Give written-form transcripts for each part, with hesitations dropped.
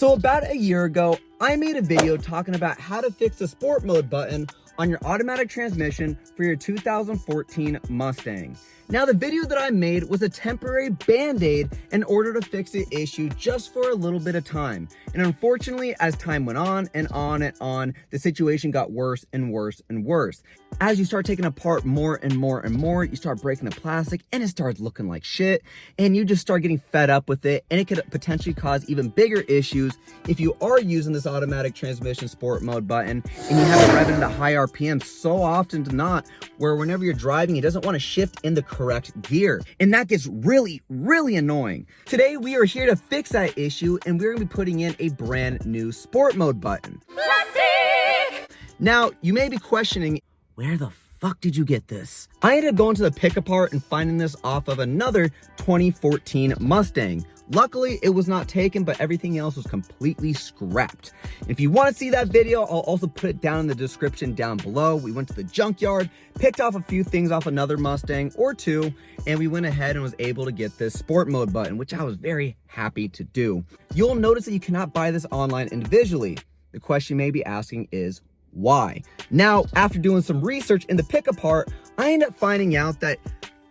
So about a year ago, I made a video talking about how to fix the sport mode button on your automatic transmission for your 2014 Mustang. Now, the video that I made was a temporary band-aid in order to fix the issue just for a little bit of time. And unfortunately, as time went on and on and on, the situation got worse and worse and worse. As you start taking apart more and more and more, you start breaking the plastic and it starts looking like shit, and you just start getting fed up with it, and it could potentially cause even bigger issues if you are using this automatic transmission sport mode button and you have it revving into high RPM so often to not, where whenever you're driving, it doesn't want to shift in the correct gear. And that gets really, really annoying. Today, we are here to fix that issue, and we're gonna be putting in a brand new sport mode button. Plastic! Now, you may be questioning, where the fuck did you get this? I ended up going to the pick apart and finding this off of another 2014 Mustang. Luckily, it was not taken, but everything else was completely scrapped. If you want to see that video, I'll also put it down in the description down below. We went to the junkyard, picked off a few things off another Mustang or two, and we went ahead and was able to get this sport mode button, which I was very happy to do. You'll notice that you cannot buy this online individually. The question you may be asking is, why? Now, after doing some research in the pick apart, I ended up finding out that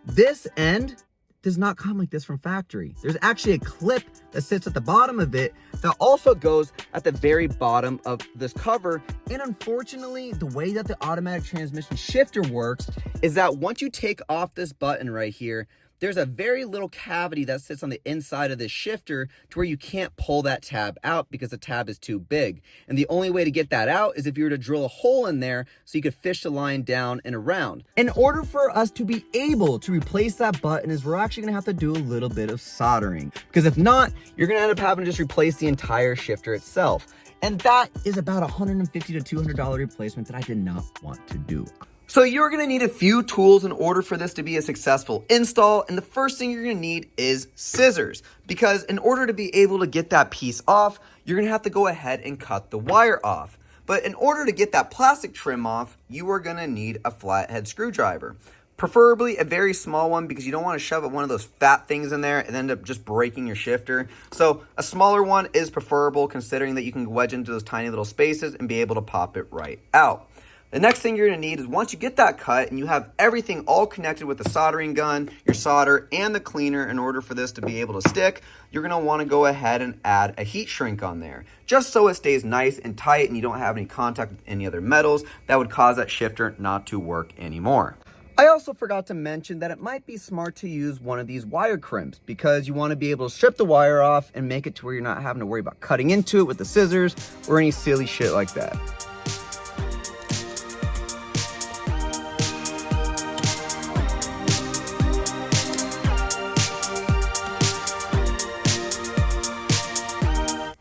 this end does not come like this from factory. There's actually a clip that sits at the bottom of it that also goes at the very bottom of this cover. And unfortunately, the way that the automatic transmission shifter works is that once you take off this button right here, there's a very little cavity that sits on the inside of this shifter to where you can't pull that tab out because the tab is too big. And the only way to get that out is if you were to drill a hole in there so you could fish the line down and around. In order for us to be able to replace that button, is we're actually gonna have to do a little bit of soldering, because if not, you're gonna end up having to just replace the entire shifter itself. And that is about $150 to $200 replacement that I did not want to do. So you're gonna need a few tools in order for this to be a successful install, and the first thing you're gonna need is scissors, because in order to be able to get that piece off, you're gonna have to go ahead and cut the wire off. But in order to get that plastic trim off, you are gonna need a flathead screwdriver. Preferably a very small one, because you don't want to shove one of those fat things in there and end up just breaking your shifter. So a smaller one is preferable, considering that you can wedge into those tiny little spaces and be able to pop it right out. The next thing you're going to need is, once you get that cut and you have everything all connected with the soldering gun, your solder, and the cleaner, in order for this to be able to stick, you're going to want to go ahead and add a heat shrink on there, just so it stays nice and tight and you don't have any contact with any other metals that would cause that shifter not to work anymore. I also forgot to mention that it might be smart to use one of these wire crimps, because you want to be able to strip the wire off and make it to where you're not having to worry about cutting into it with the scissors or any silly shit like that.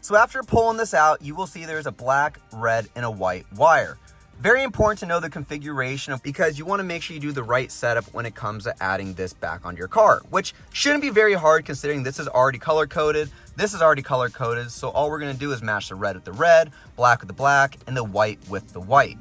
So after pulling this out, you will see there's a black, red, and a white wire. Very important to know the configuration, because you want to make sure you do the right setup when it comes to adding this back on your car, which shouldn't be very hard considering this is already color coded. This is already color coded, so all we're going to do is match the red with the red, black with the black, and the white with the white.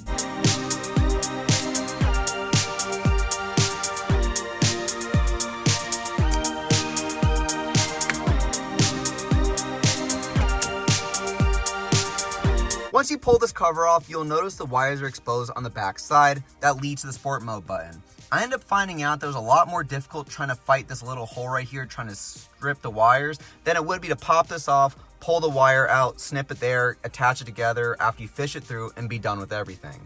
Once you pull this cover off, you'll notice the wires are exposed on the back side that lead to the sport mode button. I ended up finding out that it was a lot more difficult trying to fight this little hole right here, trying to strip the wires, than it would be to pop this off, pull the wire out, snip it there, attach it together after you fish it through, and be done with everything.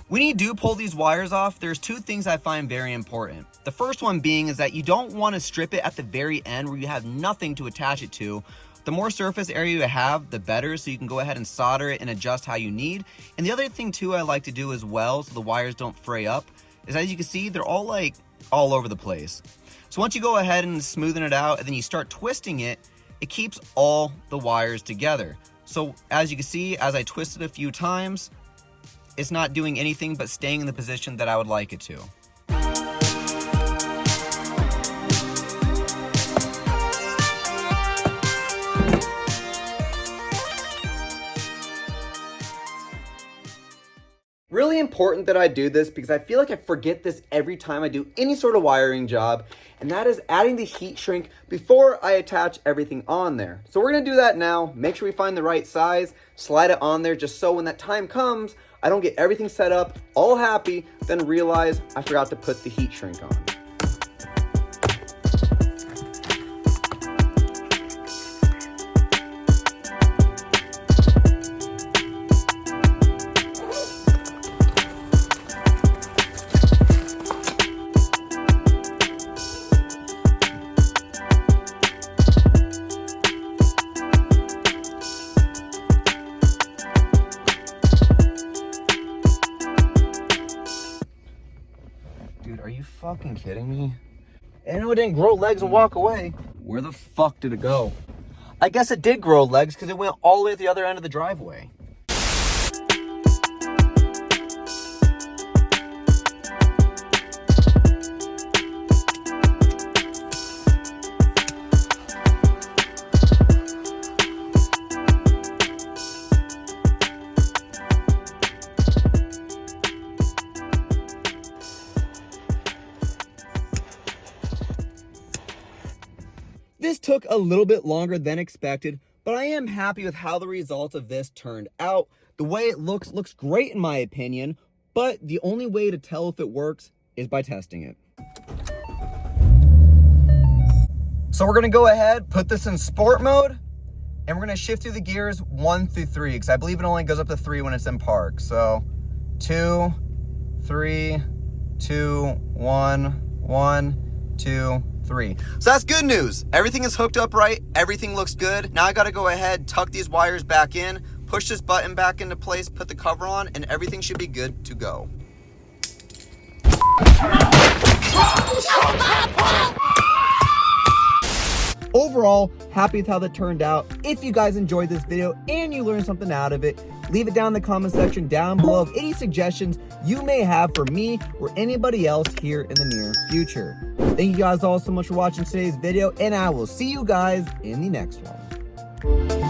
When you do pull these wires off, there's two things I find very important. The first one being is that you don't want to strip it at the very end where you have nothing to attach it to. The more surface area you have, the better, so you can go ahead and solder it and adjust how you need. And the other thing too I like to do as well, so the wires don't fray up, is, as you can see, they're all over the place. So once you go ahead and smoothen it out and then you start twisting it, it keeps all the wires together. So as you can see, as I twisted a few times, it's not doing anything but staying in the position that I would like it to. Really important that I do this because I feel like I forget this every time I do any sort of wiring job, and that is adding the heat shrink before I attach everything on there. So we're gonna do that now. Make sure we find the right size, slide it on there just so when that time comes, I don't get everything set up, all happy, then realize I forgot to put the heat shrink on. Dude, are you fucking kidding me? And I know it didn't grow legs and walk away. Where the fuck did it go? I guess it did grow legs because it went all the way to the other end of the driveway. This took a little bit longer than expected, but I am happy with how the results of this turned out. The way it looks great in my opinion, but the only way to tell if it works is by testing it. So we're gonna go ahead, put this in sport mode, and we're gonna shift through the gears 1 through 3, because I believe it only goes up to 3 when it's in park. So 2, 3, 2, 1, 1, 2, 3. So that's good news. Everything is hooked up right. Everything looks good. Now I got to go ahead, tuck these wires back in, push this button back into place, put the cover on, and everything should be good to go. Overall, happy with how that turned out. If you guys enjoyed this video and you learned something out of it, leave it down in the comment section down below of any suggestions you may have for me or anybody else here in the near future. Thank you guys all so much for watching today's video, and I will see you guys in the next one.